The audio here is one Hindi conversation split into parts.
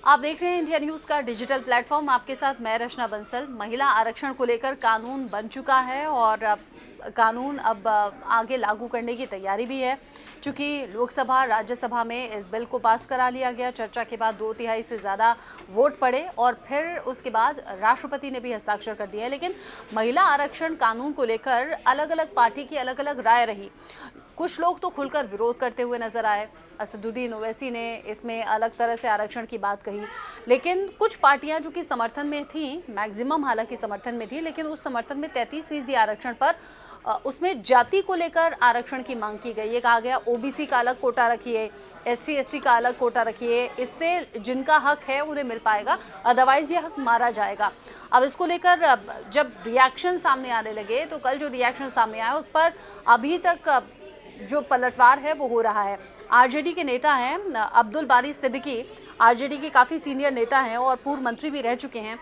आप देख रहे हैं इंडिया न्यूज़ का डिजिटल प्लेटफॉर्म। आपके साथ मैं रचना बंसल। महिला आरक्षण को लेकर कानून बन चुका है और कानून अब आगे लागू करने की तैयारी भी है। चूंकि लोकसभा राज्यसभा में इस बिल को पास करा लिया गया, चर्चा के बाद 2/3 से ज़्यादा वोट पड़े और फिर उसके बाद राष्ट्रपति ने भी हस्ताक्षर कर दिया है। लेकिन महिला आरक्षण कानून को लेकर अलग अलग पार्टी की अलग अलग राय रही। कुछ लोग तो खुलकर विरोध करते हुए नजर आए। असदुद्दीन ओवैसी ने इसमें अलग तरह से आरक्षण की बात कही, लेकिन कुछ पार्टियां जो कि समर्थन में थी, मैक्सिमम हालांकि समर्थन में थी, लेकिन उस समर्थन में 33% आरक्षण पर उसमें जाति को लेकर आरक्षण की मांग की गई है। कहा गया ओबीसी का अलग कोटा रखिए, एससी एसटी का अलग कोटा रखिए, इससे जिनका हक है उन्हें मिल पाएगा, अदरवाइज ये हक मारा जाएगा। अब इसको लेकर जब रिएक्शन सामने आने लगे तो कल जो रिएक्शन सामने आया उस पर अभी तक जो पलटवार है वो हो रहा है। आरजेडी के नेता हैं अब्दुल बारी सिद्दीकी, आरजेडी के काफ़ी सीनियर नेता हैं और पूर्व मंत्री भी रह चुके हैं।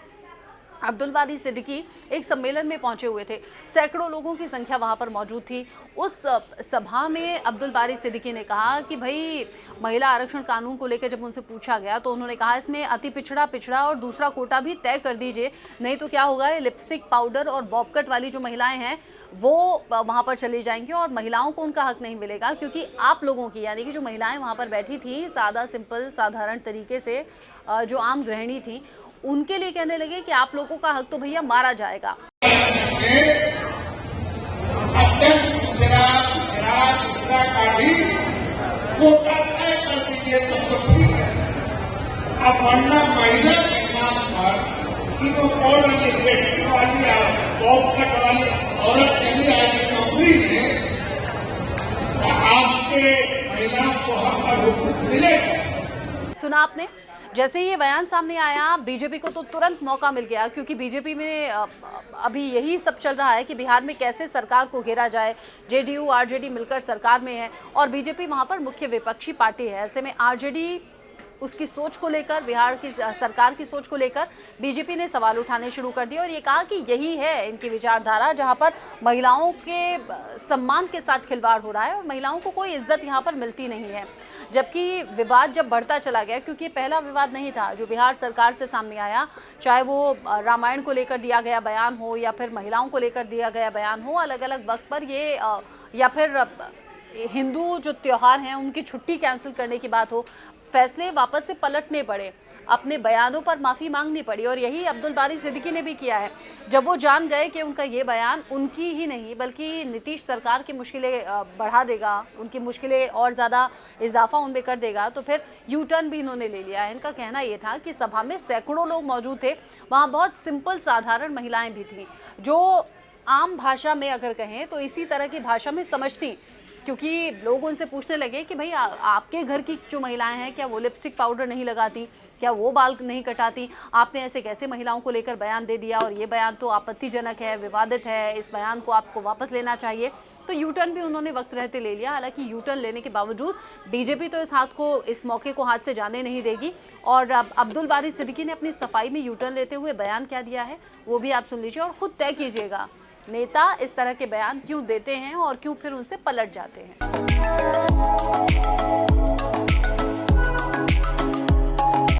अब्दुल बारी सिद्दीकी एक सम्मेलन में पहुंचे हुए थे। सैकड़ों लोगों की संख्या वहां पर मौजूद थी। उस सभा में अब्दुल बारी सिद्दीकी ने कहा कि भाई महिला आरक्षण कानून को लेकर जब उनसे पूछा गया तो उन्होंने कहा इसमें अति पिछड़ा और दूसरा कोटा भी तय कर दीजिए, नहीं तो क्या होगा, ये लिपस्टिक पाउडर और बॉबकट वाली जो महिलाएं हैं वो वहां पर चली जाएंगी और महिलाओं को उनका हक नहीं मिलेगा। क्योंकि आप लोगों की, यानी कि जो महिलाएं वहां पर बैठी थी, सादा सिंपल साधारण तरीके से जो आम गृहिणी थी, उनके लिए कहने लगे कि आप लोगों का हक तो भैया मारा जाएगा। अब वरना महिला के नाम पर कि वो कौन वाली बॉबकट वाली औरत चली आएगी नौकरी में, आपके महिलाओं को हक मिलेगा। सुना आपने, जैसे ये बयान सामने आया बीजेपी को तो तुरंत मौका मिल गया, क्योंकि बीजेपी में अभी यही सब चल रहा है कि बिहार में कैसे सरकार को घेरा जाए। जेडीयू आरजेडी मिलकर सरकार में है और बीजेपी वहां पर मुख्य विपक्षी पार्टी है। ऐसे में आरजेडी उसकी सोच को लेकर, बिहार की सरकार की सोच को लेकर बीजेपी ने सवाल उठाने शुरू कर दिए और ये कहा कि यही है इनकी विचारधारा, जहां पर महिलाओं के सम्मान के साथ खिलवाड़ हो रहा है और महिलाओं को कोई इज्जत यहां पर मिलती नहीं है। जबकि विवाद जब बढ़ता चला गया, क्योंकि पहला विवाद नहीं था जो बिहार सरकार से सामने आया, चाहे वो रामायण को लेकर दिया गया बयान हो या फिर महिलाओं को लेकर दिया गया बयान हो, अलग अलग वक्त पर ये या फिर हिंदू जो त्योहार हैं उनकी छुट्टी कैंसिल करने की बात हो, फैसले वापस से पलटने पड़े, अपने बयानों पर माफ़ी मांगनी पड़ी। और यही अब्दुल बारी सिद्दीकी ने भी किया है। जब वो जान गए कि उनका ये बयान उनकी ही नहीं बल्कि नीतीश सरकार की मुश्किलें बढ़ा देगा, उनकी मुश्किलें और ज़्यादा इजाफा उनमें कर देगा, तो फिर यू टर्न भी इन्होंने ले लिया है। इनका कहना ये था कि सभा में सैकड़ों लोग मौजूद थे, वहाँ बहुत सिंपल साधारण महिलाएँ भी थीं जो आम भाषा में अगर कहें तो इसी तरह की भाषा में समझती, क्योंकि लोग उनसे पूछने लगे कि भाई आपके घर की जो महिलाएं हैं क्या वो लिपस्टिक पाउडर नहीं लगाती, क्या वो बाल नहीं कटाती, आपने ऐसे कैसे महिलाओं को लेकर बयान दे दिया और ये बयान तो आपत्तिजनक है, विवादित है, इस बयान को आपको वापस लेना चाहिए। तो यू टर्न भी उन्होंने वक्त रहते ले लिया। हालांकि यू टर्न लेने के बावजूद बीजेपी तो इस मौके को हाथ से जाने नहीं देगी। और अब्दुल बारी सिद्दीकी ने अपनी सफाई में यू टर्न लेते हुए बयान क्या दिया है वो भी आप सुन लीजिए और खुद तय कीजिएगा, नेता इस तरह के बयान क्यों देते हैं और क्यों फिर उनसे पलट जाते हैं।